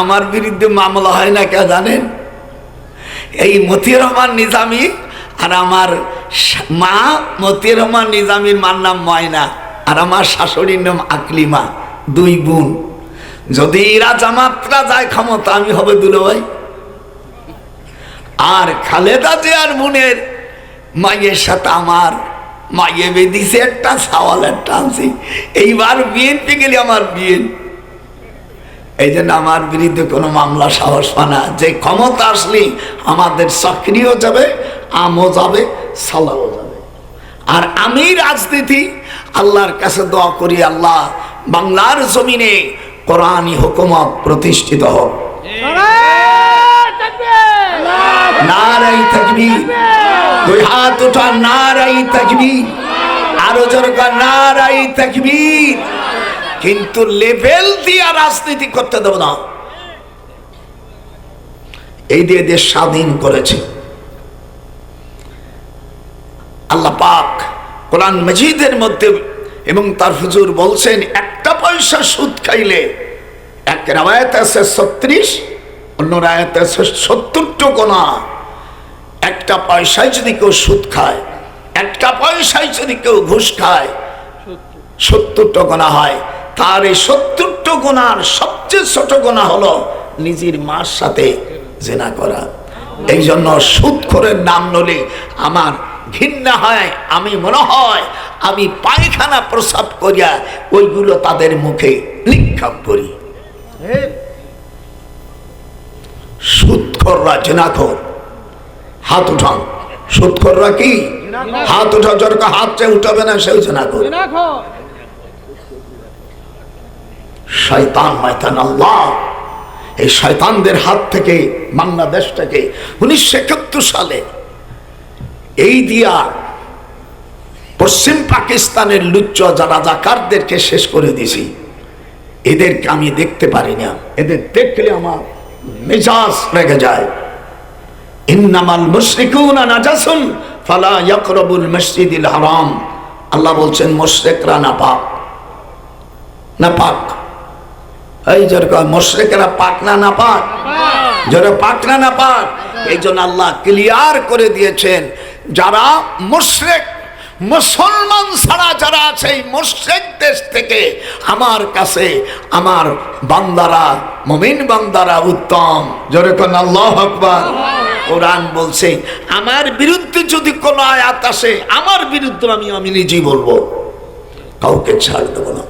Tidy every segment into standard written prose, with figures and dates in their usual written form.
আমার বিরুদ্ধে মামলা হয় না কে জানেন? এই মতিউর রহমান নিজামী আর আমার মা মতিউর রহমান নিজামীর মার নাম ময়না আর আমার শাশুড়ির নাম আকলিমা, দুই বোন। যদি এরা জামাতরা যায় ক্ষমতা, আমি হবে দুলাভাই। আর খালেদা জিয়ার বোনের মায়ের সাথে আমার মাইয়ে বেঁধিছে একটা সাওয়ালের টানছি। এইবার বিএনপি গেলে আমার বিএন, এই জন্য আমার বিরুদ্ধে কোনো মামলা সাহস পানা। যে ক্ষমতা আসলে আমাদের চাকরিও যাবে, আমও যাবে, সালাও যাবে। আর আমি রাজনীতি আল্লাহর কাছে দোয়া করি, আল্লাহ বাংলার জমিনে কোরআনী হুকুমত প্রতিষ্ঠিত হোক। নারাই তাকবীর, দুই হাত উঠা নারাই তাকবীর, আরো জোরে নারাই তাকবীর। কিন্তু লেভেল দিয়ে রাজনীতি করতে দেব না। এই দিয়ে দেশ স্বাধীন করেছে আল্লাহ পাক কোরআন মাজিদের মধ্যে, এবং তার হুজুর বলছেন একটা পয়সা সুদ খাইলে, এক রায়াত আছে 36, অন্য রায়াত আছে 70 গুনাহ। একটা পয়সায় যদি কেউ সুদ খায়, একটা পয়সায় যদি কেউ ঘুষ খায়, 70 গুনাহ হয়। তার এই 70 গুনার সবচেয়ে ছোট গুনাহ হলো নিজের মার সাথে জিনা করা। এই জন্য সুদখোরের নাম নিলে আমার ঘৃণা হয়। আমি মনে হয় আমি পায়খানা প্রসাব করিয়া ওইগুলো তাদের মুখে নিক্ষেপ করি। সুদখোররা জিনাখোর, হাত উঠান। সুদখোররা কি? হাত উঠা, জোরকা হাত চেয়ে উঠাবে না, সেই জিনাখোর। শয়তান মাইতান আল্লাহ এই শয়তানদের হাত থেকে বাংলাদেশটাকে 1971 সালে এই দিয়া পশ্চিম পাকিস্তানের লুচ্চ যারা রাজাকারদেরকে শেষ করে দিয়েছি। এদেরকে আমি দেখতে পারি না, এদের দেখলে আমার মেজাজ রেগে যায়। ইন্নামাল মুশরিকুনা নাজাসুন ফালা ইয়াকরাবুল মসজিদিল হারাম। আল্লাহ বলছেন মুশরিকরা নাপাক, নাপাক। এই যারা মুশরিকরা পাক না নাপাক, যারা পাক না নাপাক। এই জন্য আল্লাহ ক্লিয়ার করে দিয়েছেন, যারা মুশরিক, মুসলমান ছাড়া যারা আছে এই মুশরিক দেশ থেকে আমার কাছে আমার বান্দারা, মুমিন বান্দারা উত্তম। জোরে কোন আল্লাহু আকবার। কোরআন বলছে আমার বিরুদ্ধে যদি কোন আয়াত আসে, আমার বিরুদ্ধে আমি নিজেই বলবো, কাউকে ছাড় দেব না।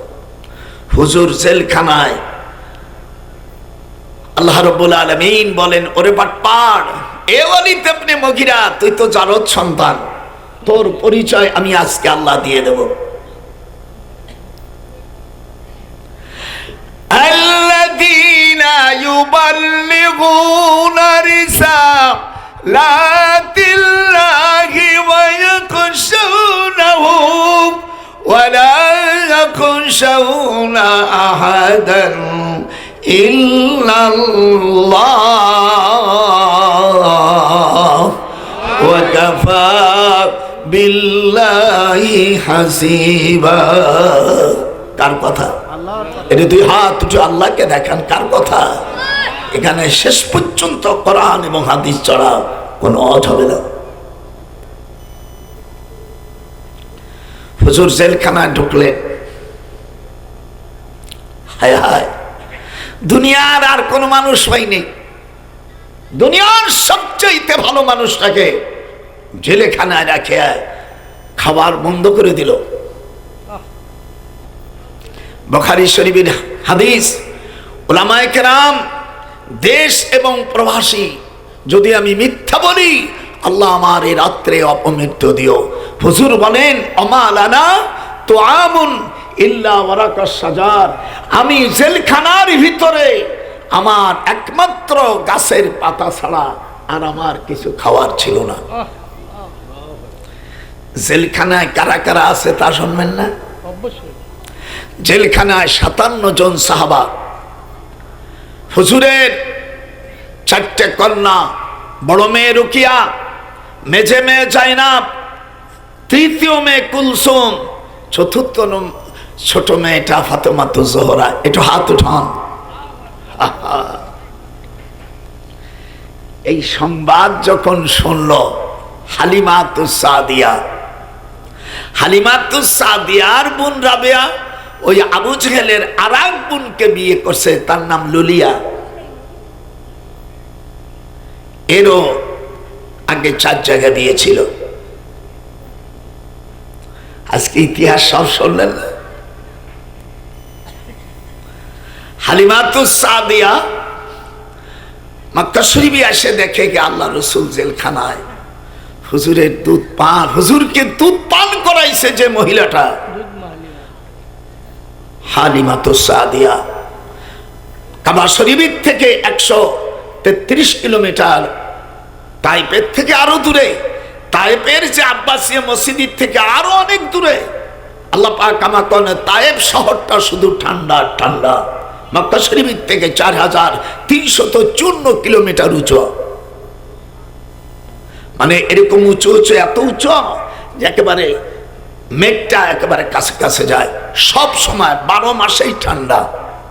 হুজুর জেলখানায়, আল্লাহ রাব্বুল আলামিন বলেন, ওরে বাটপার, এ ওয়ালিদ ইবনে মুগীরা, তুই তো জারদ সন্তান, তোর পরিচয় আমি আজকে আল্লাহ দিয়ে দেব। আল্লাযীনা ইউবাল্লিগুনা রিসালাতিল্লাহি ওয়া ইয়াখশাউনাহু ওয়া লা ইয়াখশাউনা আহাদান ইল্লাল্লাহ ওয়া কাফা বিল্লাহি হাসিবা। কার কথা? এটা দুই হাত উঠে আল্লাহকে দেখান, কার কথা? এখানে শেষ পর্যন্ত কোরআন এবং হাদিস ছাড়া কোনো অজ হবে না। হুজুর জেলখানায় ঢুকলেন, হায় হায়, দুনিয়ার আর কোন মানুষ পাইনি। দুনিয়ার সবচেয়ে ভালো মানুষটাকে জেলখানায় রাখে খাবার বন্ধ করে দিল। বুখারী শরীফের হাদিস, উলামায়ে কেরাম, দেশ এবং প্রবাসী, যদি আমি মিথ্যা বলি আল্লাহ আমার এই রাত্রে অপমৃত্যু দিও। হুজুর বলেন, ওমা লানা তুআমুন ইল্লা ওয়ারাকাস শাজার, আমি জেলখানার ভিতরে আমার একমাত্র গাছের পাতা ছাড়া আর আমার কিছু খাওয়ার ছিল না। জেলখানায় কারা কারা আছে তা শুনবেন না? জেলখানায় 57 জন সাহাবা, হুজুরের 4টে কন্যা, বড় মেয়ে রুকিয়া, মেঝে মেয়ে জাইনাব, তৃতীয় মেয়ে কুলসুম, ছোট মেয়েটা ফাতেমাতুজ জোহরা, একটু হাত উঠান। এই সংবাদ যখন শুনল হালিমাতুস সাদিয়া, হালিমাতুস সাদিয়ার বোন রাবেয়া ওই আবু জেহেলের আর এক বোনকে বিয়ে করছে, তার নাম লুলিয়া। এরও আগে 4 জায়গায় বিয়ে ছিল। আজকে ইতিহাস সব শুনলেন না? হালিমাতুস সাদিয়া মক্কা শরীফে এসে দেখে কি আল্লাহ রসুল জেলখানায়, হুজুরের দুধ পান, হুজুরকে দুধ পান করাইছে যে মহিলাটা, হালিমাতুস সাদিয়া। কাবা শরীফ থেকে 133 কিলোমিটার, তাইপের থেকে আরো দূরে, তাইপের যে আব্বাসিয়া মসজিদ থেকে আরো অনেক দূরে। আল্লাহ পাক আমাকে তাইপ শহরটা শুধু ঠান্ডা ঠান্ডা। মক্কা শরীফ থেকে 4354 কিলোমিটার উঁচু, মানে এরকম উঁচু উঁচু, এত উঁচু যে একেবারে মেঘটা একেবারে কাছে কাছে যায়। সব সময় 12 মাসেই ঠান্ডা।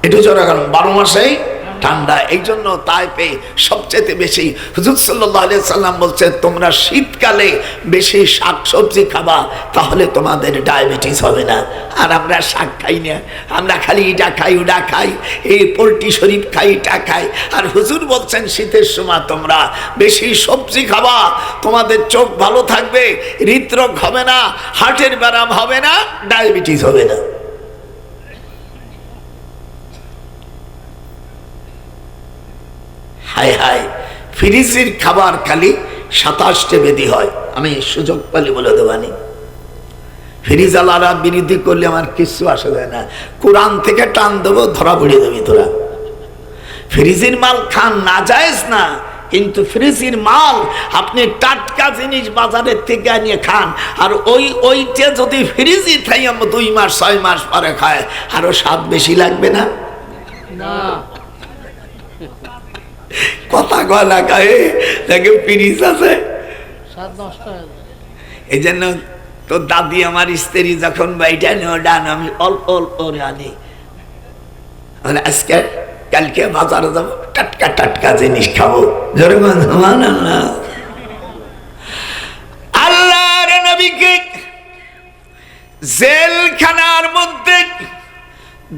একটু জোরে কারণ 12 মাসেই ঠান্ডা। এই জন্য তাইপে সবচেয়ে বেশি হুজুর সাল্লাল্লাহু আলাইহি সাল্লাম বলছে, তোমরা শীতকালে বেশি শাকসবজি খাবা, তাহলে তোমাদের ডায়াবেটিস হবে না। আর আমরা শাক খাই না, আমরা খালি এটা খাই ওটা খাই, এই পোলট্রি শরীফ খাই এটা খাই। আর হুজুর বলছেন শীতের সময় তোমরা বেশি সবজি খাবা, তোমাদের চোখ ভালো থাকবে, হৃদরোগ হবে না, হার্টের ব্যারাম হবে না, ডায়াবেটিস হবে না। হায় হায়, ফ্রিজের খাবার খালি 27টে বেদি হয়। আমি সুযোগ পালি বলে দেবানি, ফ্রিজ আলারা বিরোধী করলে আমার কিছু আসে যায় না। কোরআন থেকে টান দেবো, ধরা পড়ে দেবি তোরা। ফ্রিজের মাল খান না জায়েজ না, কিন্তু ফ্রিজের মাল আপনি টাটকা জিনিস বাজারের থেকে আনিয়ে খান। আর ওইটা যদি ফ্রিজে খাই 2 মাস 6 মাস পরে খায়, আরো স্বাদ বেশি লাগবে না? কথা গলা গায়ে দেখে ফ্রিজ আছে। এই জন্য তো দাদি আমার স্ত্রী যখন বাইটা নিয়ে ডান, আমি অল্প অল্প আনি। আজকে কালকে বাজারে যাবো, টাটকা টাটকা জিনিস খাবো। আল্লাহর নবীকে জেলখানার মধ্যে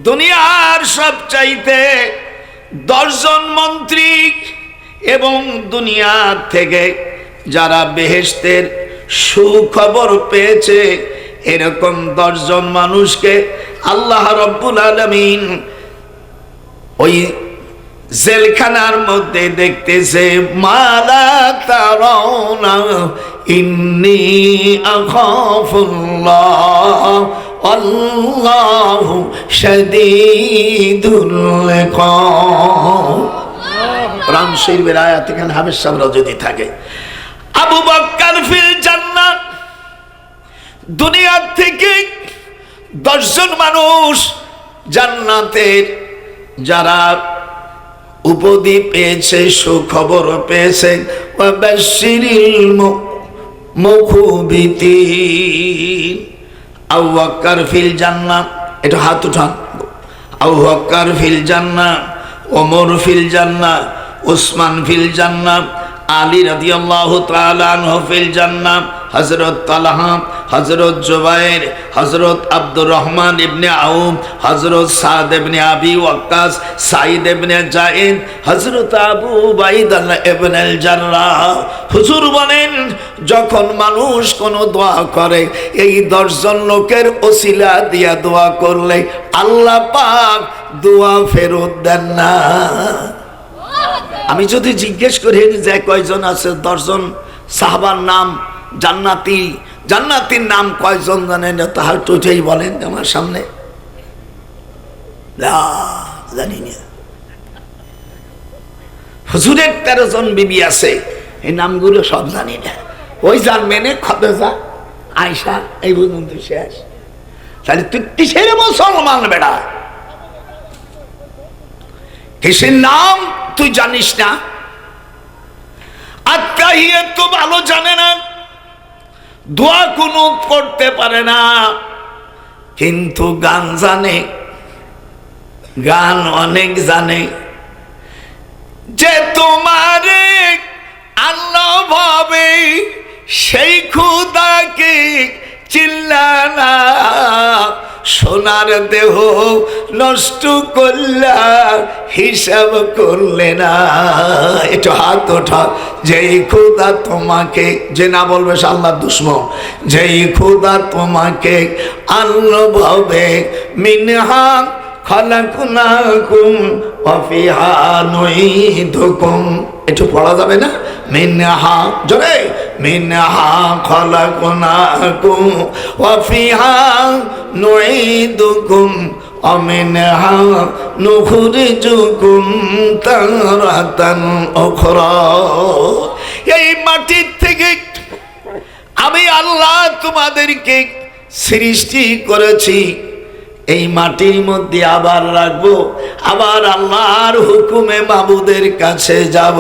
দুনিয়ার সব চাইতে 10 জন মন্ত্রী এবং দুনিয়া থেকে যারা বেহেশতের সুখবর পেয়েছে, এরকম 10 জন মানুষকে আল্লাহ রাব্বুল আলামিন ওই জেলখানার মধ্যে দেখতেছে। মালা তারাউনা ইন্নী আখাফুল্লাহ আল্লাহু শাদীদুল ইকাব। কোরআন শরীফের আয়াত এখানে হাফেজ সাহেবরা যদি থাকে। আবু বকর ফিল জান্নাহ, দুনিয়া থেকে 10 জন মানুষ জান্নাতের যারা উপদি পেয়েছে, সুখবর পেয়েছে। ওয়াবাশশিরিল মুখবিতিন। আবু বকর ফিল জান্নাহ, একটু হাত উঠান। আবু বকর ফিল জান্নাহ, ওমর ফিল জান্নাহ, উসমান ফিল জান্নাহ, আলী রাদিয়াল্লাহু তাআলা আনহু ফিল জান্নাহ, হযরত তালহা, হযরত জুবাইর, হযরত আব্দুর রহমান ইবনে আউফ, হযরত সাদ ইবনে আবি ওয়াক্কাস, সাঈদ ইবনে যায়েদ, হযরত আবু উবাইদা ইবনে আল জাররাহ। হুজুর বলেন, যখন মানুষ কোন দোয়া করে, এই 10 জন লোকের ওসিলা দিয়া দোয়া করলে আল্লাহ পাক দোয়া ফেরত দেন না। আমি যদি জিজ্ঞেস করি যে কয়জন আছে, 10 জন সাহাবার নাম জান্নাতি, জান্নাতির নাম কয়জন জানেন? তাহার টুটেই বলেন আমার সামনে। জানি না। হুজুরের 13 জন বিবি আছে, এই নামগুলো সব জানি না। ওই জানবেন খাদিজা, আয়েশা, এই পর্যন্ত শেষ। তাহলে তুই কিসের মুসলমান বেড়া? কিসের নাম তুই জানিস না? আত্মাহিয়াত তো ভালো জানে না, দোয়া কুনুত করতে পারে না। কিন্তু গান জানে, গান অনেক জানে। যে তোমারে আল্লাহ ভাবে সেই খুদাকে চিল্লানা, সোনার দেহ নষ্ট করলা হিসাব করলে না। একটু হাত ওঠা। যেই খুদা তোমাকে, যে না বলবে সে আল্লাহর দুশমন। যেই খুদা তোমাকে আল্লাহ ভাবে মিনহা খালাকনাকুম ওয়া ফিহা নুঈদুকুম, একটু পড়া যাবে না? মিনহা, জোরে, মিনহা খালাকনাকুম ওয়া ফিহা নুঈদুকুম ওয়া মিনহা নুখরিজুকুম তারাতান উখরা। এই মাটির থেকে আমি আল্লাহ তোমাদেরকে সৃষ্টি করেছি, এই মাটির মধ্যে আবার রাখবো, আবার আল্লাহর হুকুমে মাবুদের কাছে যাব।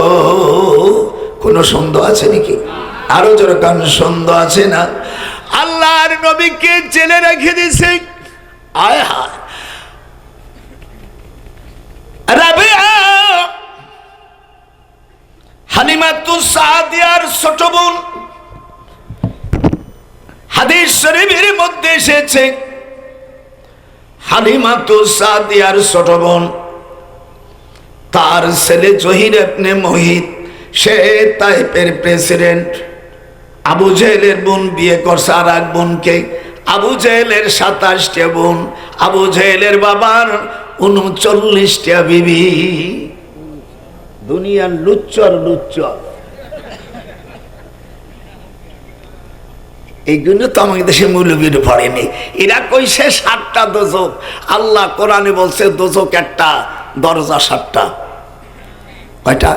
কোনো সন্দেহ আছে নাকি? আরো জোরে কান, সন্দেহ আছে না? আল্লাহর নবীকে জেলে রেখে দিয়েছে। আয় হায়, রাবিয়া হালিমাতুস সাদিয়ার ছোট বোন, হাদিস শরীফের মধ্যে এসেছে হালিমাতুস সাদিয়ার ছোট বোন, তার ছেলে জহির ইবনে মুহিত, সে তাইফের প্রেসিডেন্ট। আবু জেহেলের বোন বিয়ে করছে আর এক বোনকে। আবু জেহেলের 27টা বোন, আবু জেহেলের বাবার 39টা বিবি। দুনিয়ার লুচ্চর লুচ্চর, এইগুলো তো আমাদের দেশে মৌলবীর পড়েনি। এরা কইছে 7টা দোজক। আল্লাহ কোরআনে বলছে দোজক একটা, দরজা 7টা। কয়টা?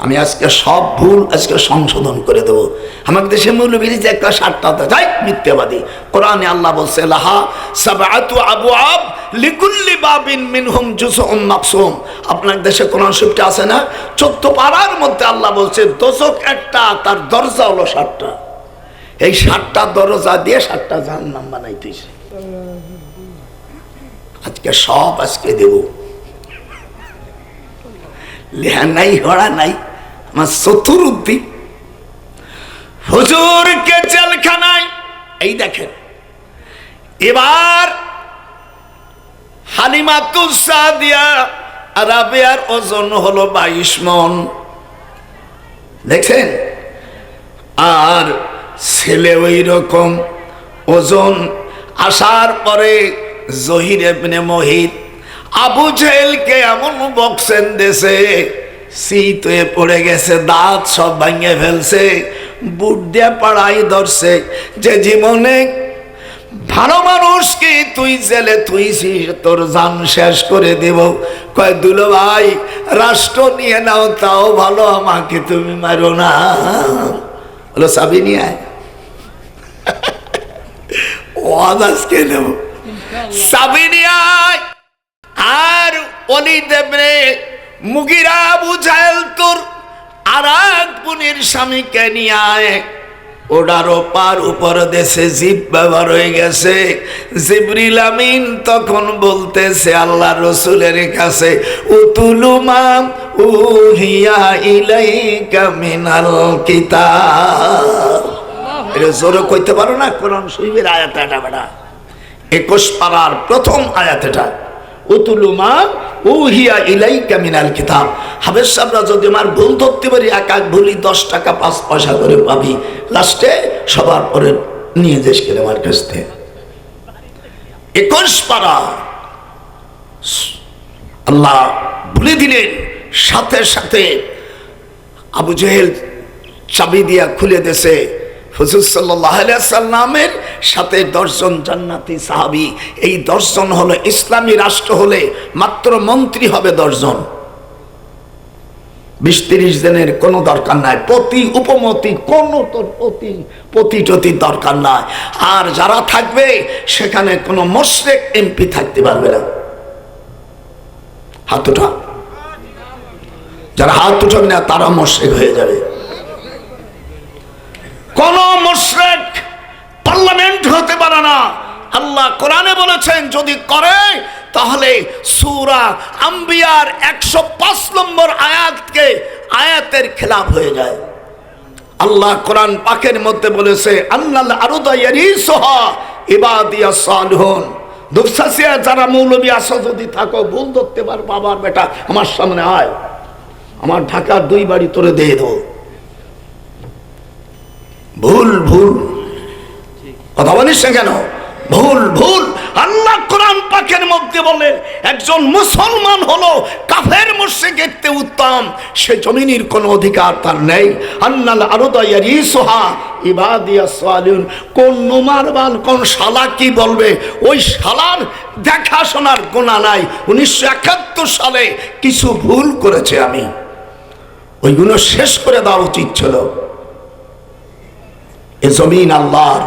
আমি আজকে সব ভুল আজকে সংশোধন করে দেবো। আমাদের দেশে মৌলবীর যে একটা 7টা, যাই মিথ্যাবাদী। কোরআনে আল্লাহ বলছে লাহা সাবআতু আবওয়াব লিকুল্লি বাবিন মিনহুম জুজউম মাকসুম। আপনার দেশে কোরআন শরীফটা আছে না? 14 পারার মধ্যে আল্লাহ বলছে দোজক একটা, তার দরজা হলো 7টা। এই 7টা দরজা দিয়ে 7টা জাহান্নাম বানাইতেছে। আজকে সব আজকে দেব। লেহা নাই, হড়া নাই, আমার চতুর্দি হুজুরকে জেলখানায়। এই দেখেন, এবার হালিমাতুস সাদিয়া রাবিয়ার ওজন হলো 22 মণ, দেখছেন? আর ছেলে ওই রকম ওজন। আসার পরে জহির ইবনে মুহিত আবু জেহেলকে এমন বক্সেন দেশে, শীত হয়ে পড়ে গেছে, দাঁত সব ভাঙে ফেলছে, বুট দিয়ে পাড়াই ধরছে যে জীবনে ভালো মানুষকে তুই জেলে তুইছিস, তোর জান শেষ করে দেব। কয় দুলো ভাই, রাষ্ট্র নিয়ে নাও, তাও ভালো, আমাকে তুমি মারো না। বলো চাবি নিয়ে আয়। আজকে নেব, চাবি নিয়ে আয়। আর ওলীদ ইবনে মুগীরা আবু জাহেল তোর আর এক বোনের স্বামীকে নিয়ে আয়। ওটারও পার উপর দেশে জিপ ব্যবহার হয়ে গেছে। জিবরিল আমিন তখন বলতেছে আল্লাহ রসুলের কাছে, উতুলু মা উহিয়া ইলাইকা মিনাল কিতাব। এটা জোরে কইতে পারো না? কোরআন শরীফের আয়াত এটা, বেটা 21 পারার প্রথম আয়াত এটা, উতুলু মা উহিয়া ইলাইকা মিনাল কিতাব। হাফেজ সাহেবরা যদি আমার ভুল ধরতে পারি, এক এক ভুলই 10 টাকা 5 পয়সা করে পাবি। লাস্টে সবার পরে নিয়ে যাস কেন আমার কাছ থেকে। 21 পারা আল্লাহ বলে দিলেন। সাথে সাথে আবু জেহেল চাবি দিয়া খুলে দেশে হুজুর সাল্লাল্লাহু আলাইহি সাল্লামের সাথে 10 জন জান্নাতি সাহাবী। এই 10 জন হলো ইসলামী রাষ্ট্র হলে মাত্র মন্ত্রী হবে 10 জন, 20-30 জনের কোনো দরকার নাই। প্রতি উপমতি কোনো প্রতিটি দরকার নাই। আর যারা থাকবে সেখানে কোনো মুশরিক এমপি থাকতে পারবে না। হাত উঠা, যারা হাত উঠাবে না তারা মুশরিক হয়ে যাবে। কোন মুশরিক পার্লামেন্ট হতে পারে না। আল্লাহ কোরআনে যদি করে তাহলে সূরা আম্বিয়ার 105 নম্বর আয়াতের খেলাফ হয়ে যায়। আল্লাহ কোরআন পাকের মধ্যে বলেছে আন্নাল আরদা ইয়ারিসুহা ইবাদিয়াস সালিহুন। দুপসাসিয়া যারা মৌলবী আসো যদি থাকো, ভুল ধরতে পার, বাবার বেটা আমার সামনে আয়, আমার ঢাকার 2 বাড়ি তোরে দিয়ে দেবো। ভুল ভুল কথা বলিস না কেন? ভুল ভুল। আল্লাহ কোরআন পাকের মধ্যে বলেন একজন মুসলমান হলো কাফের মুশরিকের চেয়ে উত্তম, সে জমিনের কোনো অধিকার তার নেই। আন্নাল আরদা ইয়ারিসুহা ইবাদিয়াস সালিহুন। কোন নোমারবান কোন শালা কি বলবে, ওই শালার দেখাশোনার গুনাহ নাই। 1971 সালে কিছু ভুল করেছে আমি, ওইগুলো শেষ করে দেওয়া উচিত ছিল। এ জমিন আল্লাহর।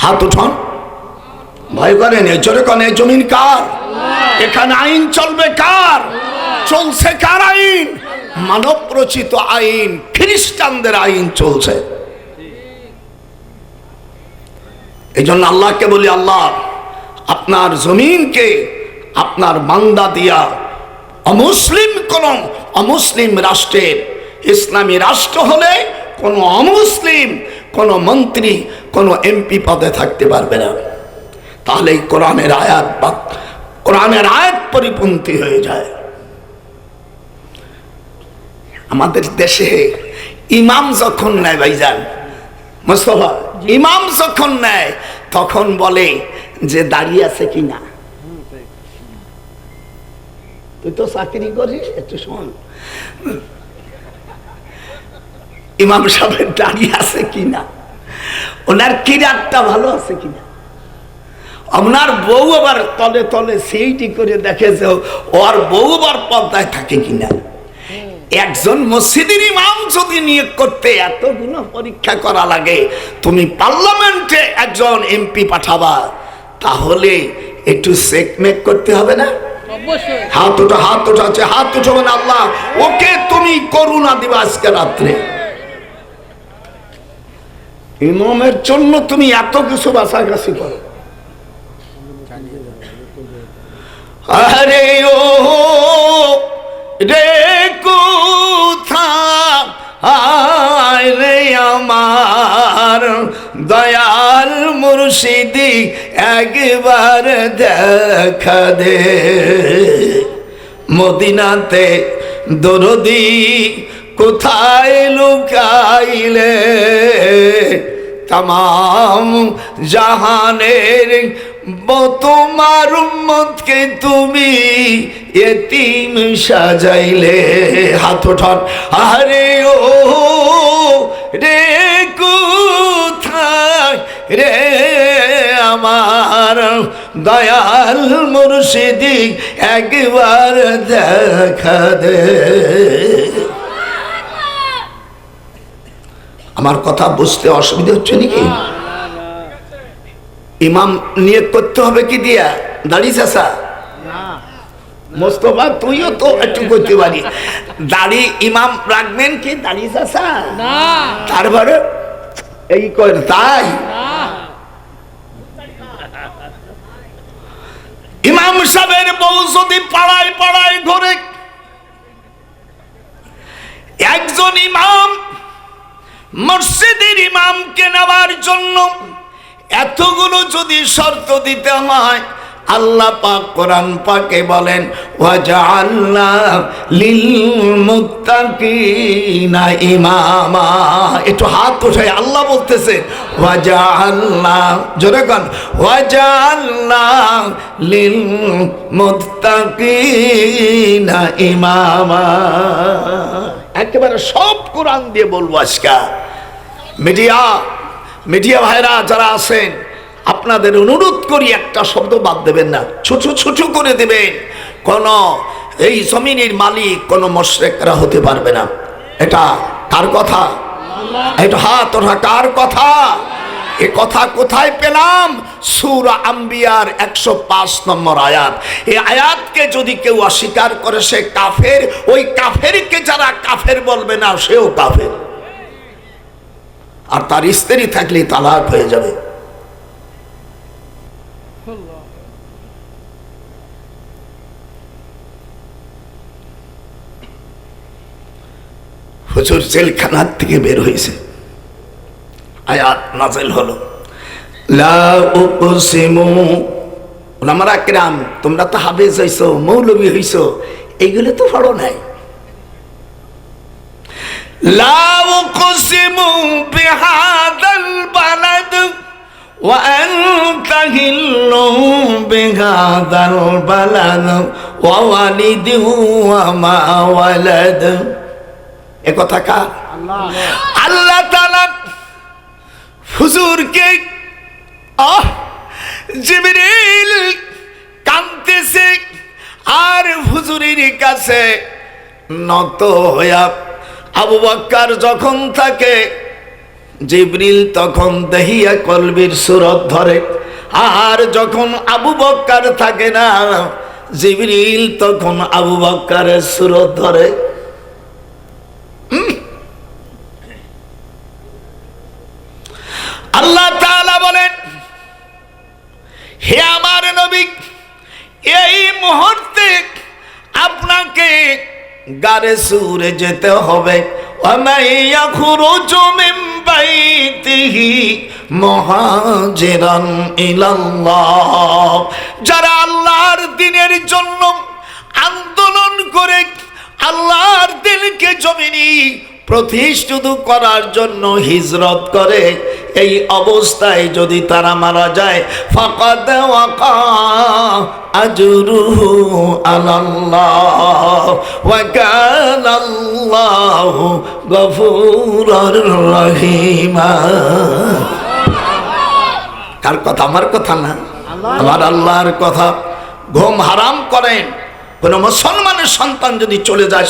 হাত উঠান, ভয় করেন, এ জোরে করেন, এ জমিন কার? এখানে আইন চলবে কার? চলছে কার আইন? মানব রচিত আইন, খ্রিস্টানদের আইন চলছে। এই জন্য আল্লাহকে বলি, আল্লাহ আপনার জমিনকে আপনার বান্দা দিয়া অমুসলিম রাষ্ট্রের, ইসলামী রাষ্ট্র হলে কোন অমুসলিম কোন মন্ত্রী কোন এমপি পদে থাকতে পারবে না। তাহলে কোরআনের আয়াত পরিপন্থী হয়ে যায়। আমাদের দেশে ইমাম যখন নেয় ভাইজান মুস্তাফা, ইমাম যখন নেয় তখন বলে যে দাঁড়িয়ে আছে কিনা। তুই তো চাকরি করিস, একটু শোন, ইমাম সাহেব দাঁড়িয়ে আছে কিনা, ওনার কিরাতটা ভালো আছে কিনা, আপনার বউ আবার তলে তলে সেইটি করে দেখে যে ওর বউ আবার পর্দায় থাকে কিনা। একজন মসজিদের ইমাম যদি নিয়োগ করতে এতগুলো পরীক্ষা করা লাগে, তুমি পার্লামেন্টে একজন এমপি পাঠাবা, তাহলে একটু চেকমেক করতে হবে না? হাত উঠাচ্ছে, হাত উঠাবেন, আল্লাহ ওকে তুমি করুণা দিবা আজকে রাত্রে। ইমামের জন্য তুমি এত কিছু বাছাগাছি করো। আরে ও রে কোথায় রে আমার দয়াল মুর্শিদি, একবার দেখা দে মদিনাতে দরদি কোথায় লুকাইলে, তামাম জাহানের তোমার উম্মতকে তুমি এতিম সাজাইলে। হাত ওঠান, আরে ও রে কোথায় রে আমার দয়াল মুর্শিদি, একবার দেখা দে। আমার কথা বুঝতে অসুবিধা হচ্ছে নাকি? ইমাম নিয়োগ করতে হবে কি দিয়া? দাড়ি চাষা মোস্তফা, তুইও তো একটু করতে পারি। দাড়ি ইমাম রাখবেন কি দাড়ি চাষা? তারপরে এই কর, তাই ইমাম সাহেবের বউ যদি পাড়ায় পাড়ায় ঘুরে, একজন ইমাম মসজিদের ইমামকে নেওয়ার জন্য এতগুলো যদি শর্ত দিতে হয়, আল্লাহ পাক কোরআন পাকে বলেন ওয়াজআলনা লিল মুত্তাকিনা ইমামা। একটু হাত উঠায় আল্লাহ বলতেছে ওয়াজআলনা, জোরে কোন, ওয়াজআলনা লিল মুত্তাকিনা ইমামা। একেবারে সব কোরআন দিয়ে বলবো আজকে। মিডিয়া ভাইরা যারা আছেন, আপনাদের অনুরোধ করি একটা শব্দ বাদ দেবেন না, ছোট ছোট করে দেবেন। কোন এই জমিনের মালিক কোন মুশরিকরা হতে পারবে না। এটা কার কথা? এটা হাত ওঠা কার কথা? এ কথা কোথায় পেলাম? সূরা আম্বিয়ার 105 নম্বর আয়াত। এই আয়াতকে যদি কেউ অস্বীকার করে সে কাফের। ওই কাফেরকে যারা কাফের বলবে না, সেও কাফের। আর তার স্ত্রী থাকলে তালাক হয়ে যাবে। হুজুর জেলখানার থেকে বের হয়েছে, আয়াত নাযিল হলো, লা উকসিমু। ওলামারা কিরাম, তোমরা তো হাফেজ হইছো, মৌলবী হইছো, এইগুলো তো পড়ো নাই। লা উকসিমু বিহাদাল বালাদ ওয়া আনতা হিল্লু বিহাদাল বালাদ ওয়া ওয়ালিদি ওয়া মা ওয়ালাদ। এ কথা কার? আল্লাহ তাআলা হুজুরকে জিবরিল কাঁদতেছে আর হুজুরের কাছে নত হইয়া আবু বকর যখন থাকে, জিবরিল তখন দেহিয়া কলবির সুরত ধরে, আর যখন আবু বকর থাকে না, জিবরিল তখন আবু বকরের সুরত ধরে। আল্লাহ তাআলা বলেন, হে আমার নবী, এই মুহূর্তে আপনাকে গারে সুরে যেতে হবে। ওয়ামাইয়া খুরুজু মিন বাইতিহি মুহাজিরান ইলাল্লাহ। যারা আল্লাহর দ্বীনের জন্য আন্দোলন করে আল্লাহর দ্বীনকে জমিনে প্রতিষ্ঠিত করার জন্য হিজরত করে, এই অবস্থায় যদি তারা মারা যায়, ফাকাদ ওয়াকা আজরুহু আলাল্লাহ ওয়া কানাল্লাহু গফুরুর রহিমা। কার কথা? আমার কথা না, আমার আল্লাহর কথা। ঘুম হারাম করেন কোন মুসলমানের সন্তান যদি চলে যায়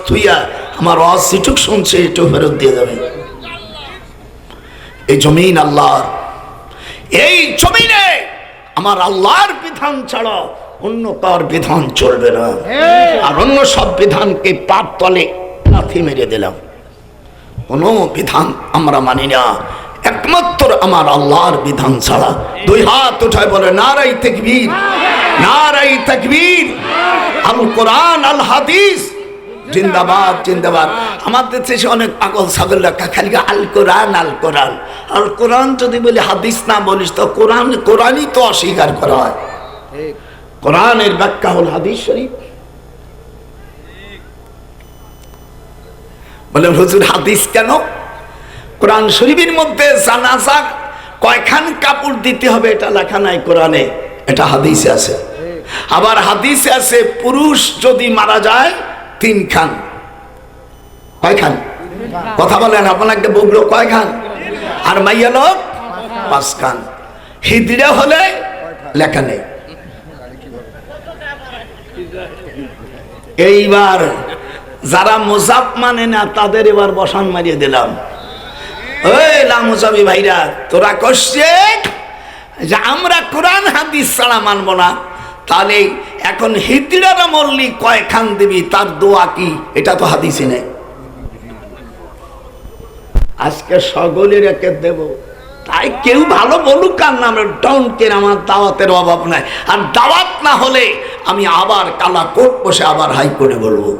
থুইয়া, আমার ওয়াজ যেটুক শুনছে একটু ফেরত দিয়ে যাবে। এই জমিন আল্লাহর, এই জমিনে আমার আল্লাহর বিধান ছাড়া অন্য কার বিধান চলবে না। আর অন্য সব বিধানকে পাপ তলে লাথি মেরে দিলাম। কোন বিধান আমরা মানি না, একমাত্র আমার আল্লাহর বিধান ছাড়া। দুই হাত উঠায় বলে নারাই তাকবীর, নারাই তাকবীর। আল কোরআন আল হাদিস জিন্দাবাদ, জিন্দাবাদ। আমাদের দেশে অনেক পাগল ছাগল লেখা, খালি আল কোরআন আল কোরআন। আল কোরআন যদি বলি হাদিস না বলিস তো কোরআনই তো অস্বীকার করা হয়। কোরআনের ব্যাখ্যা হল হাদিস শরীফ। বলে হুজুর হাদিস কেন? কোরআন শরীফের মধ্যে জানাজা কয়খান কাপড় দিতে হবে এটা লেখা নাই কোরআনে, এটা হাদিসে আছে। আবার হাদিসে আছে পুরুষ যদি মারা যায় 3 খান। কয়খান? কথা বলেন আপনাকে, বললো কয়খান? আর মাইয়া লোক 5 খান। হিজড়া হলে লেখা নেই। এইবার যারা মুজাব মানে না তাদের এবার বসান মারিয়ে দিলাম। ওই লামুজাবি ভাইরা, তোরা কষছে যে আমরা কোরআন হাদিস ছাড়া মানবো না, তাহলে এখন হিজড়ারা মল্লি কয় খান দিবি, তার দোয়া কি? এটা তো হাদিসে নেই। আজকে সকলের একে দেব, তাই কেউ ভালো বলুক আর নাম ডনকের, আমার দাওয়াতের অভাব নাই। আর দাওয়াত না হলে আমি আবার কালা কোর্ট বসে আবার হাইকোর্টে বলবো।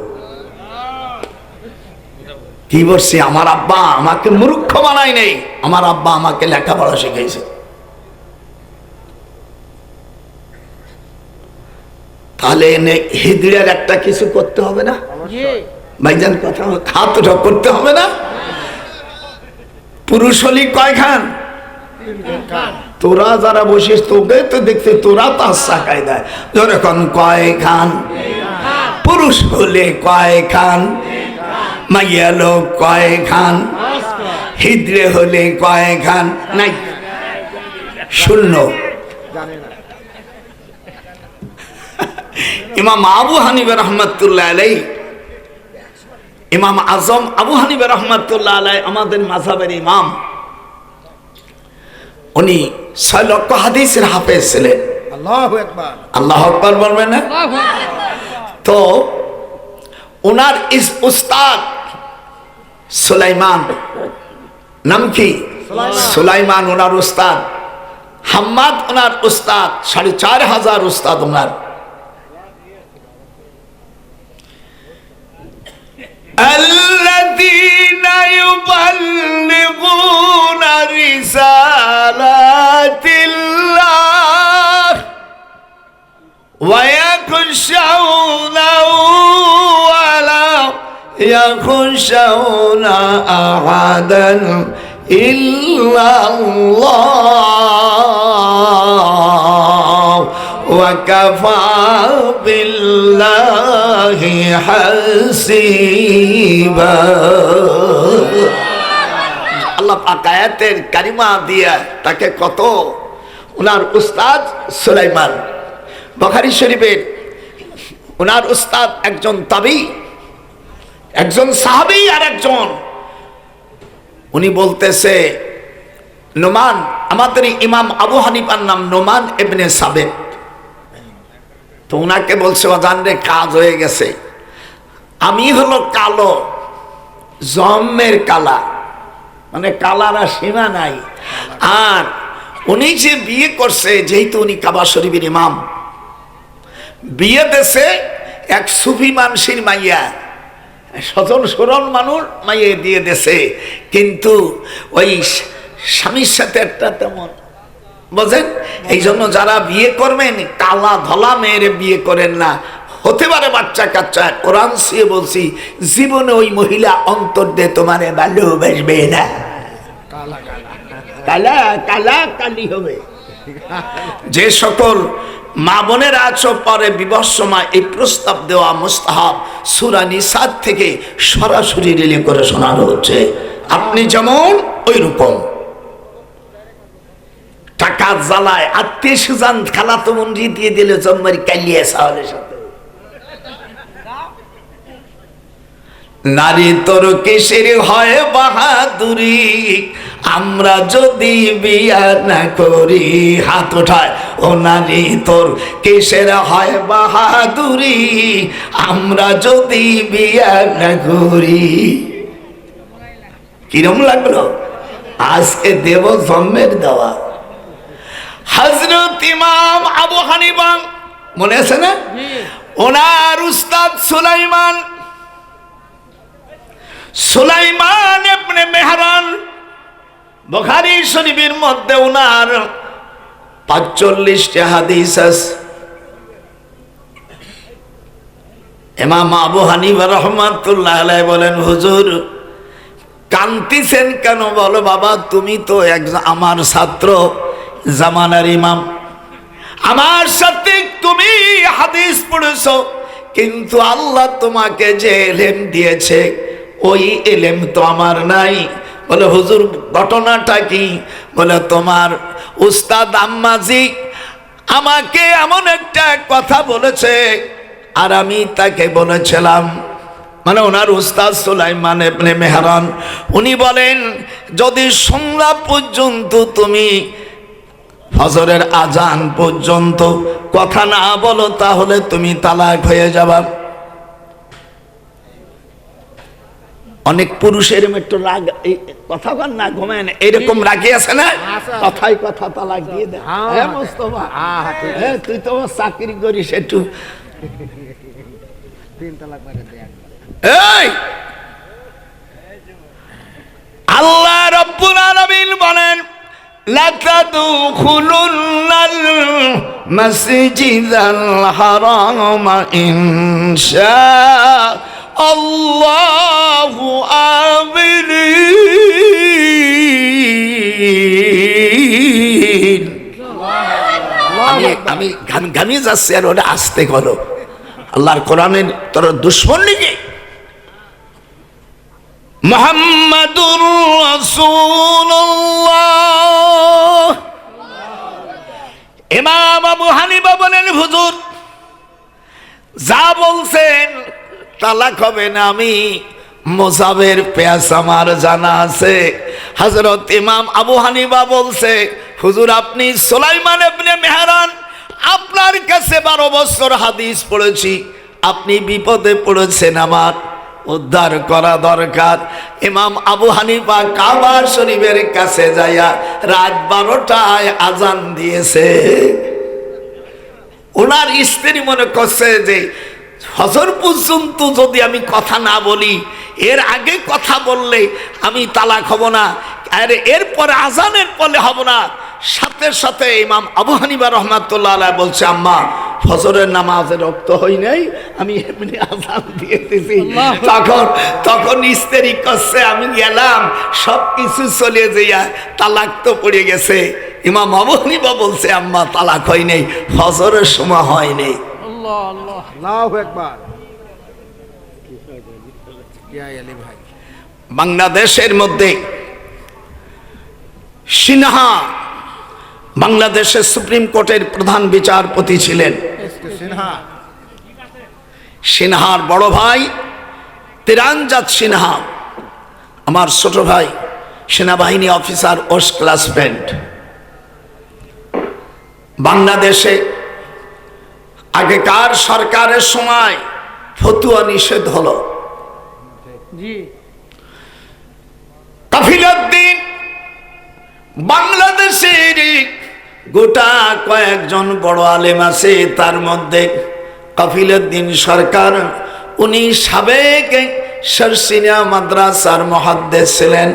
কি বলছি? আমার আব্বা আমাকে মূর্খ বানায় নেই, আমার আব্বা আমাকে লেখাপড়া শিখাইছে। তাহলে হিজড়ার একটা কিছু করতে হবে না ভাইজান? কথা হাতটা করতে হবে না? পুরুষ হলি কয় খান? তোরা যারা বসিস তোকে তো দেখতে, তোরা তো আশাকায় দেয় যখন কয় খান। পুরুষ হলে কয় খান, মাইয়া লোক কয় খান, হিজড়ে হলে কয় খান? নাই, শূন্য। ইমাম আবু হানিফা রাহমাতুল্লাহ আলাইহি, ইমাম আজম আবু হানিফা রাহমাতুল্লাহ আলাইহি আমাদের মাযহাবের ইমাম, উনি 6 লক্ষ হাদিসের হাফেজ ছিলেন। আল্লাহু আকবার, আল্লাহু আকবার বলবেন না? তো ওনার উস্তাদ সুলাইমান, নাম কি? সুলাইমান ওনার উস্তাদ। হাম্মাদ ওনার উস্তাদ, 4500 উস্তাদ ওনার। الذي ইউবাল্লিগুনা রিসালাতিল্লাহ ওয়া ইয়াখশাউনাহু ওয়া লা ইয়াখশাউনা আহাদান ইল্লাল্লাহ ওয়া কাফা বিল্লাহি হাসিবা। আল্লাহ পাক আয়াতের কারিমা দিয়া তাকে কত, ওনার উস্তাদ সুলাইমান, বুখারী শরীফের ওনার উস্তাদ একজন তাবী, একজন সাহাবী, আর একজন, উনি বলতেছে নোমান, আমাদের ইমাম আবু হানিফার নাম নোমান ইবনে সাবিত, তো ওনাকে বলছে বাজান রে কাজ হয়ে গেছে, আমি হলো কালো, জম্মের কালা, মানে কালার আর সীমা নাই। আর উনি যে বিয়ে করছে, যেহেতু উনি কাবা শরীফের ইমাম, বিয়ে দেশে এক সুফি মানসির মাইয়া, সজল সরল মানুষ মাইয়ে দিয়ে দেশে, কিন্তু ওই স্বামীর সাথে একটা তেমন বুঝেন, এই জন্য যারা বিয়ে করবেন কালা ধলা মেয়েরে বিয়ে করেন না, হতে পারে বাচ্চা কাচ্চা, কোরআন দিয়ে বলছি জীবনে ওই মহিলা অন্তর দিয়ে তোমারে ভালোবাসবে না, কালা কালা কালি হবে। যে সকল মা বোনের আছো পরে বিবাহ সময় এই প্রস্তাব দেওয়া মুস্তাহাব, সূরা নিসা থেকে সরাসরি রিলে করে শোনানো হচ্ছে। আপনি যেমন ওই রকম টাকা জ্বালায় আত্মীয় স্বজন খালাতো মন্ডি দিয়ে দিলে জন্মের কালিয়া সাহলের সাথে, নারী তোর কিসের হয় বাহাদুরি, আমরা যদি বিয়া না করি, হাত ওঠায়, ও নারী তোর কিসের হয় বাহাদুরি, আমরা যদি বিয়া না করি। কিরম লাগলো? আজকে দেব জন্মের দেওয়া। হযরত ইমাম আবু হানিফা মনে আছে না, ওনার উস্তাদ সুলাইমান, সুলাইমান ইবনে মেহরান, বুখারী শরীফের মধ্যে ওনার 45টা হাদিস আছে। ইমাম আবু হানিফা রাহমাতুল্লাহ আলাইহি বলেন, হুজুর কান্তিছেন কেন? বলো বাবা তুমি তো একজন আমার ছাত্র, জামানার ইমাম, আমার সাথে তুমি হাদিস পড়েছো, কিন্তু আল্লাহ তোমাকে যে ইলম দিয়েছে ওই ইলম তো আমার নাই। বলে হুজুর ঘটনাটা কি? বলে তোমার উস্তাদ আম্মাজি আমাকে এমন একটা কথা বলেছে, আর আমি তাকে বলেছিলাম, মানে ওনার উস্তাদ সুলাইমান ইবনে মেহরান, উনি বলেন যদি সন্ধ্যা পর্যন্ত তুমি ফজরের আজান পর্যন্ত কথা না বলো তাহলে তুমি তালাক হয়ে যাবা। অনেক পুরুষের একটু রাগ, কথা কন না, ঘুমেন এরকম রাগি আছে না, কথাই কথা তালাক দিয়ে দেয়। হ্যাঁ মোস্তফা, হ্যাঁ তুই তো চাকরি করিস, একটু এই আল্লাহ রাব্বুল আলামিন বলেন লা তাদখুলুন্নাল মাসজিদাল হারাম ইনশা আল্লাহু আমিন। আমি গামিয়ে যাচ্ছি, আর ওটা আসতে করো। আল্লাহর কোরআনের তোর দুশ্মন নাকি? মুহাম্মাদুর রাসূলুল্লাহ। ইমাম আবু হানিফা বলেন হুজুর যা বলছেন তালাক হবে না, আমি মুসাবের পেয়াস আমার জানা আছে। হযরত ইমাম আবু হানিফা বলছে হুজুর আপনি সুলাইমান ইবনে মেহরান, আপনার কাছে 12 বছর হাদিস পড়েছি, আপনি বিপদে পড়েছেন, আমার উদ্ধার করা দরকার। ইমাম আবু হানিফা কাবা শরীফের কাছে যাইয়া রাত 12টায় আজান দিয়েছে। ওনার স্ত্রী মনে করছে যে ফজর পর্যন্ত যদি আমি কথা না বলি এর আগে কথা বললে আমি তালাক হব না, আর এরপরে আজানের পরে হব না। সাথে সাথে ইমাম আবু হানিফা রহমাতুল্লাহ আলাইহি বলছে, আম্মা ফজরের নামাজে রক্ত হই নাই, আমি এমনি আজান দিয়ে দিছি। তখন স্ত্রী করছে, আমি গেলাম সব কিছু চলে যাইয়া তালাক তো পড়ে গেছে। ইমাম আবু হানিফা বলছে, আম্মা তালাক হয় নাই, ফজরের সময় হয় নাই। আল্লাহ আল্লাহ আল্লাহু আকবার। বাংলাদেশের মধ্যে সিনহা বাংলাদেশের সুপ্রিম কোর্টের প্রধান বিচারপতি ছিলেন। সিনহার বড় ভাই তিরানজাত সিনহা আমার ছোট ভাই, সেনাবাহিনী অফিসার, ওস ক্লাসমেট। বাংলাদেশে আগেকার সরকারের সময় ফতুয়া নিষেধ হলো। কাফিলউদ্দিন বাংলাদেশের গোটা কয়েকজন বড় আলেম আছে, তার মধ্যে কাফিলউদ্দিন সরকার, উনি সাবেক শর্ষিনা মাদ্রাসার মুহাদ্দিস ছিলেন,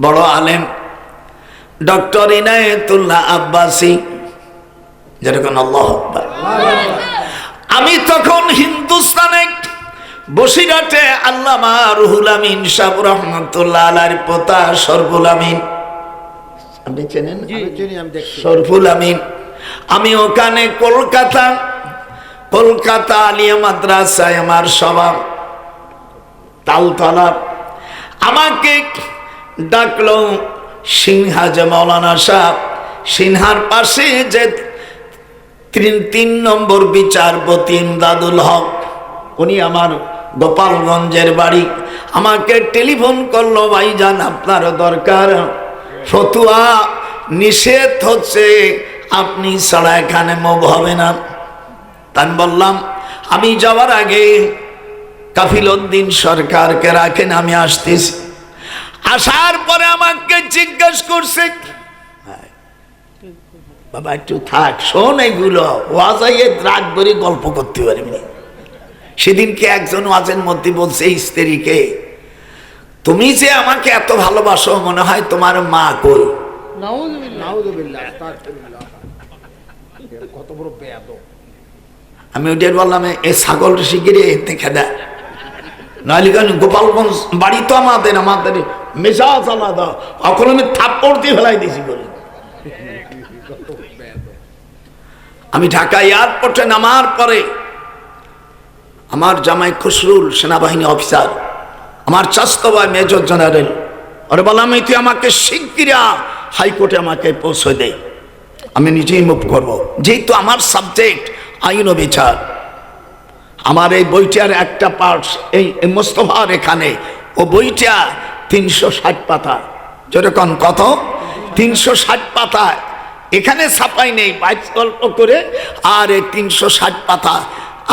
বড় আলেম। ডক্টর ইনায়েতুল্লাহ আব্বাসী, যেরকম আল্লাহু আকবার। আমি তখন হিন্দুস্তানে বসিরহাটে আল্লামা রুহুল আমিন সাহেব রহমাতুল্লাহ আলাইহির পোতা শরফুল আমিন, আপনি চেনেন? শরফুল আমিন। আমি ওখানে কলকাতা আলিয়া মাদ্রাসায় আমার সভা, তালতলা। আমাকে ডাকলো সিনহা, যে মৌলানা সাহেব, সিনহার পাশে যে 3 নম্বর বিচারপতি ইমদাদুল হক, উনি আমার গোপালগঞ্জের বাড়ি। আমাকে টেলিফোন করলো, ভাইজান আপনার দরকার, ফতুয়া নিষেধ হচ্ছে, আপনি ছাড়া এখানে মুভ হবে না। তাই বললাম, আমি যাওয়ার আগে কাফিলউদ্দিন সরকারকে রাখেন, আমি আসতেছি। আসার পরে আমাকে জিজ্ঞেস করছে, বাবা একটু থাক, শোন, এগুলো ওয়াজাইয়ে রাত ভরে গল্প করতে পারবি না। সেদিনকে একজন ওয়াজের মধ্যে বলছে স্ত্রীকে, তুমি যে আমাকে এত ভালোবাসো, মনে হয় তোমার মা কই। কত বড় বেয়াদব। আমি ওদের বললাম, এ ছাগল শিগিরে দেখে দেয়, নাহলে কেন গোপালগঞ্জ বাড়ি তো আমাদের মেজাজ আলাদা, এখন আমি থাপ্পড় দিয়ে ফেলাই দিয়েছি বলে। আমি ঢাকা এয়ারপোর্টে নামার পরে আমার জামাই খসরুল, সেনাবাহিনী অফিসার, আমার চাচাতো ভাই মেজর জেনারেল, ওরে বললাম, তুই আমাকে শিগগিরা হাইকোর্টে আমাকে পৌঁছে দে, আমি নিজেই মুভ করবো, যেহেতু আমার সাবজেক্ট আইন ও বিচার। আমার এই বইটার একটা পার্ট, এই মোস্তফার এখানে, ও বইটা 360 পাতা, যেরকম কত 360 পাতা, এখানে ছাপাই নেই, 22 গল্প করে, আর এই 360 পাতা।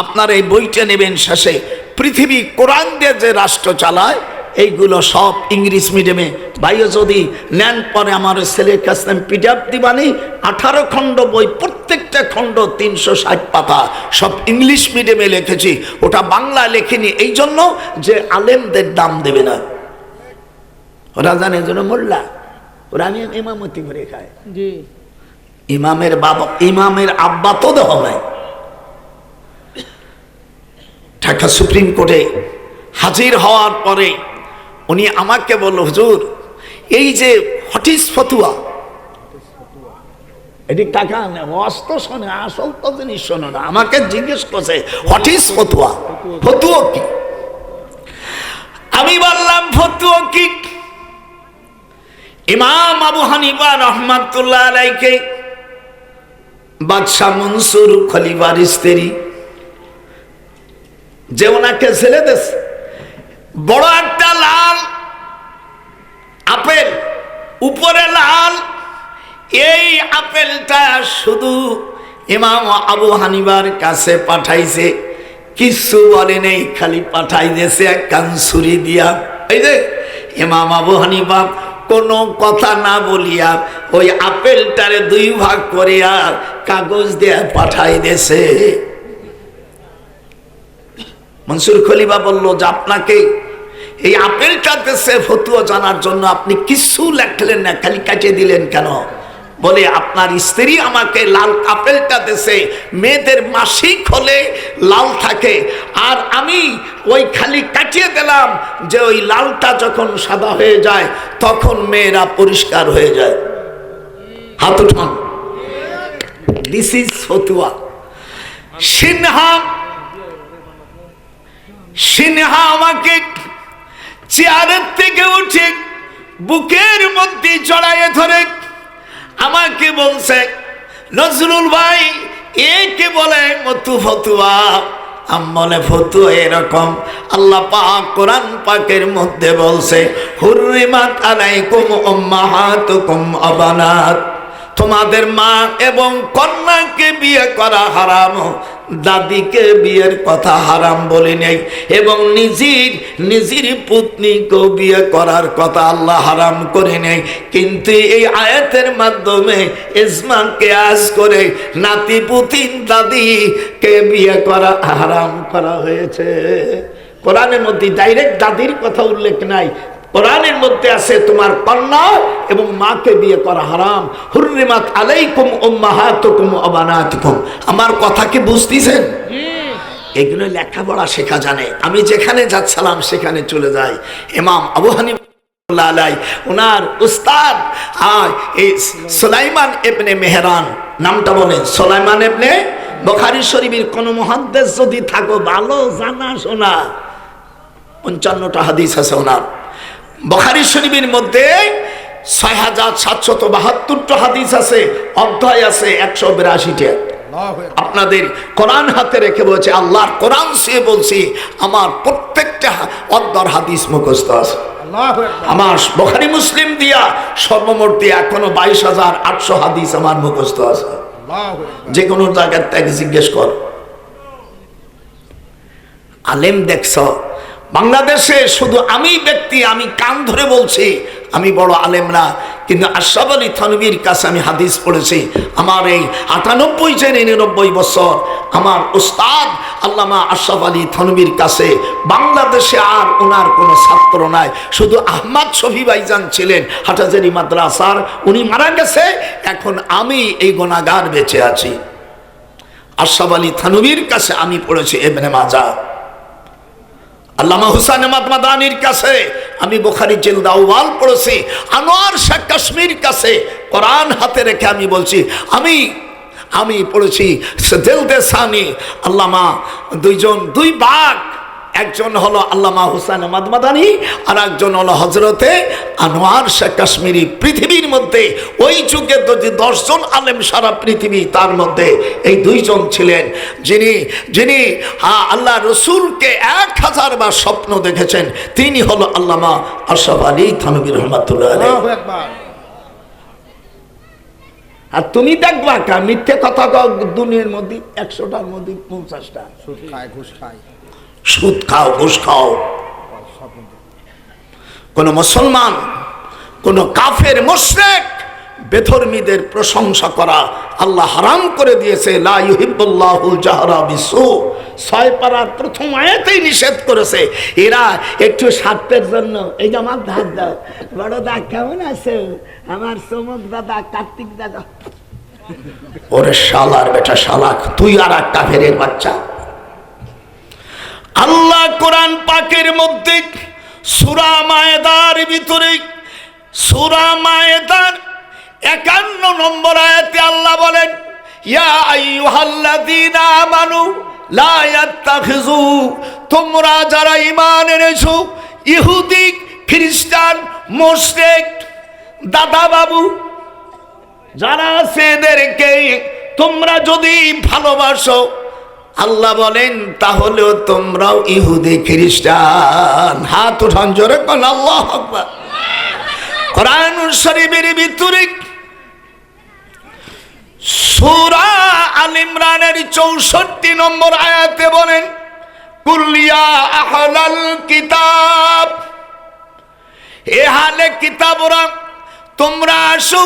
আপনার এই বইটা নেবেন, শেষে পৃথিবী কোরআন দিয়ে যে রাষ্ট্র চালায়, এইগুলো সব ইংলিশ মিডিয়ামে। ভাইও যদি নেন, পরে আমার ছেলের কাছে পিডিএফ দিবানি, 18 খণ্ড বই, প্রত্যেকটা খণ্ড 360 পাতা, সব ইংলিশ মিডিয়ামে লিখেছি। ওটা বাংলা লেখিনি এই জন্য যে আলেমদের দাম দেবে না, ওরা জানে জন্য মোল্লা, ওরা আমি ইমামতি করে খায়। ইমামের বাবা, ইমামের আব্বা তো দেহ নাই। ঢাকা সুপ্রিম কোর্টে হাজির হওয়ার পরে উনি আমাকে বলল, হুজুর, এই যে হটিস ফতুয়া, এটি টাকা অস্ত শোনে, আসল তো জিনিস শোনো না। আমাকে জিজ্ঞেস করছে, হটিস ফতুয়া, ফতুয়া কি? আমি বললাম, ফতুয়া কি? ইমাম আবু হানিফা রহমাতুল্লাহ আলাইকে বাদশাহ মনসুর খলিফার স্ত্রী, যে ওনাকে ছেড়ে দিয়েছে, বড় একটা লাল আপেল, উপরে লাল, এই আপেলটা শুধু ইমাম আবু হানিফার কাছে পাঠাইছে, কিছু বলে নেই, খালি পাঠাই দিয়েছে এক কানসুরি দিয়া। এই যে ইমাম আবু হানিফা কোনো কথা না বলিয়া ওই আপেলটারে 2 ভাগ করিয়া কাগজ দিয়ে পাঠাই দিয়েছে। মনসুর খলিফা বলল যে আপনাকে এই আপেলটা দেশে ফতুয়া জানার জন্য আপনি কিছু লেখলেন না, খালি কাটিয়ে দিলেন কেন? বলে আপনার স্ত্রী আমাকে লাল আপেলটা দেশে মেয়েদের মাসিক হলে লাল থাকে, আর আমি ওই খালি কাটিয়ে দিলাম যে ওই লালটা যখন সাদা হয়ে যায় তখন মেয়েরা পরিষ্কার হয়ে যায়। হাত উঠান। দিস ইজ ফতুয়া। সিনহা আমাকে চেয়ারের থেকে উঠে বুকের মধ্যে জড়াইয়ে ধরে আমাকে বলছে, নজরুল ভাই একে বলে মতু ফতুয়া। বলে ফতুয়া এরকম, আল্লাহ পাক কোরআন পাকের মধ্যে বলছে, হুররিমাত আলাইকুম উম্মাহাতুকুম আবানাত, তোমাদের মা এবং কন্যাকে বিয়ে করা হারাম, দাদিকে বিয়ের কথা হারাম বলে নেই, এবং নিজের পত্নীকেও বিয়ে করার কথা আল্লাহ হারাম করে নেই। কিন্তু এই আয়াতের মাধ্যমে ইজমা কিয়াস করে নাতি পুতিন দাদিকে বিয়ে করা হারাম করা হয়েছে। কোরআনের মধ্যে ডাইরেক্ট দাদির কথা উল্লেখ নাই, কোরআনের মধ্যে আছে তোমার কন্যা এবং মাকে বিয়ে করা হারাম। হুররিমাত আলাইকুম উম্মাহাতুকুম ওয়া বানাতুকুম। আমার কথা কি বুঝতেছেন? এগুলো লেখাপড়া শেখা জানে। আমি যেখানে যাচ্ছিলাম সেখানে চলে যাই। ইমাম আবু হানিফা ওনার উস্তাদ এই সুলাইমান ইবনে মেহরান, নামটা বলেন, সুলাইমান ইবনে, বুখারী শরীফের কোন মুহাদ্দিস যদি থাকো ভালো জানা শোনা, 55টা হাদিস আছে ওনার। বুখারী শরীফের মধ্যে 6772টা হাদিস আছে, অধ্যায় আছে 182টা। আপনাদের কোরআন হাতে রেখে বলছে, আল্লাহর কোরআন সে বলছি আমার প্রত্যেকটা অধ্যায়ের হাদিস মুখস্থ আছে। আমার বুখারী মুসলিম দিয়া সর্বমোট দিয়ে এখনো 22,800 হাদিস আমার মুখস্থ আছে। যে কোনো জায়গার থেকে জিজ্ঞেস কর। আলেম দেখছ বাংলাদেশে শুধু আমি ব্যক্তি, আমি কান ধরে বলছি আমি বড় আলেম না, কিন্তু আশরাফ আলী থানভীর কাছে আমি হাদিস পড়েছি। আমার এই 98-99 বছর আমার উস্তাদ আল্লামা আশরাফ আলী থানভীর কাছে বাংলাদেশে আর ওনার কোনো ছাত্র নাই, শুধু আহমদ শফি ভাইজান ছিলেন হাটাজারি মাদ্রাসার, উনি মারা গেছে, এখন আমি এই গুনাহগার বেঁচে আছি। আশরাফ আলী থানভীর কাছে আমি পড়েছি ইবনে মাজাহ। আল্লামা হুসাইন আহমদ মাদানির কাছে আমি বুখারী জিলদ আউয়াল পড়েছি। আনোয়ার শাহ কাশ্মীর কাছে কোরআন হাতে রেখে আমি বলছি আমি পড়েছি জিলদে সানি। আল্লামা দুই বাঘ, একজন হলো আল্লামা হুসাইন আহমদ মাদানি আর একজন হলো হযরতে আনোয়ার শাহ কাশ্মীরি। পৃথিবীর মধ্যে ওই যুগে যদি 10 জন আলেম সারা পৃথিবী, তার মধ্যে এই 2 জন ছিলেন যিনি আল্লাহ রসুলকে 1000 বার স্বপ্ন দেখেছেন। তিনি হলো আল্লামা আশরাফ আলী থানভী রাহমাতুল্লাহ আলাইহি। আর তুমি দেখবা কা মিথ্যে কথা দুনিয়ার মধ্যে 100টার মধ্যে 50টা সুদ খায়, ঘুষ খায়, সুদ খাও, ঘুষ খাও। কোন মুসলমান, কোন কাফের মুশরিক বেধর্মীদের প্রশংসা করা আল্লাহ হারাম করে দিয়েছে। লা ইউহিব্বুল্লাহুল জাহরা বিসু, 6 পারার প্রথম আয়াতেই নিষেধ করেছে। এরা একটু স্বার্থের জন্য, এই যে আমার ধার দাও, বড় দা কেমন আছে, আমার চমক দাদা, কার্তিক দাদা, ওরে শালার বেটা শালাক, তুই আর এক কাফেরের বাচ্চা। আল্লাহ কোরআন পাকের মধ্যে সূরা মায়েদার ভিতরে, সূরা মায়েদার 51 নম্বর আয়াতে আল্লাহ বলেন, ইয়া আইয়ুহাল্লাযীনা আমানু লা ইয়াত্তাখিযু, তোমরা যারা ঈমান এনেছো, ইহুদি, খ্রিস্টান, মুশরিক, দাদা বাবু যারা আছে এদেরকে তোমরা যদি ভালোবাসো, আল্লাহ বলেন তাহলেও তোমরাও ইহুদি খ্রিস্টান। হাত উঠান জোরে কোন আল্লাহু আকবার। কোরআন শরীফের ভিতরে সূরা আল ইমরানের 64 নম্বর আয়াতে বলেন, কুল ইয়া আহলাল কিতাব, এ আহলে কিতাবরা তোমরা আসো,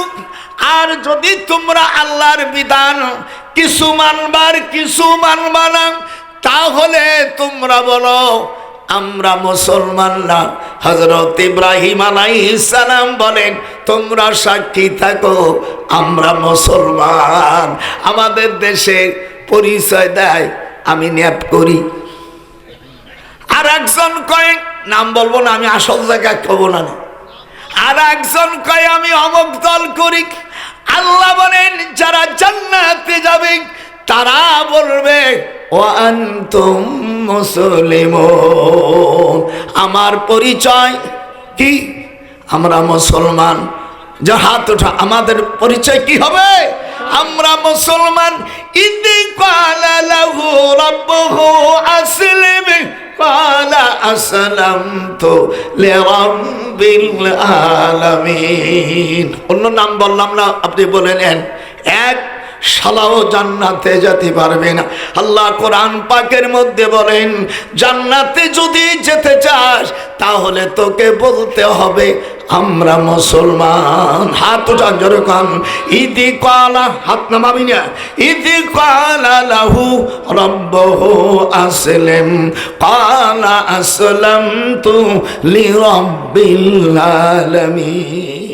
আর যদি তোমরা আল্লাহর বিধান কিছু মানবার কিছু মানবা না, তাহলে তোমরা বলো আমরা মুসলমান না। হযরত ইব্রাহিম আলাইহিস সালাম বলেন তোমরা সাক্ষী থাকো আমরা মুসলমান। আমাদের দেশে পরিচয় দেয় আমি ন্যাপ করি, আর একজন কয় নাম বলবো না, আমি আসল জায়গা খাবো না, আর একজন কয় আমি অমুক দল করি। আল্লাহ বলেন যারা জান্নাতে যাবে তারা বলবে ওয়া আনতুম মুসলিমুন, আমার পরিচয় কি? আমরা মুসলমান। যা হাত ওঠা, আমাদের পরিচয় কি হবে? আমরা মুসলমান। ইদি ক্বালা লাহু রাব্বুহু আসলিম ক্বালা আসলামতু লিরাব্বিল আলামিন। অন্য নাম বললাম না, আপনি বলে নেন। এক শালাও জান্নাতে যেতে পারবে না। আল্লাহ কোরআন পাকের মধ্যে বলেন জান্নাতে যদি যেতে চাস তাহলে তোকে বলতে হবে আমরা মুসলমান। হাত উঠান জোরে কান। ইদি ক্বালা, হাত নামাবি না। ইদি ক্বালা লাহু রাব্বুহু আসলিম ক্বালা আসলামতু লিরাব্বিল আলামিন।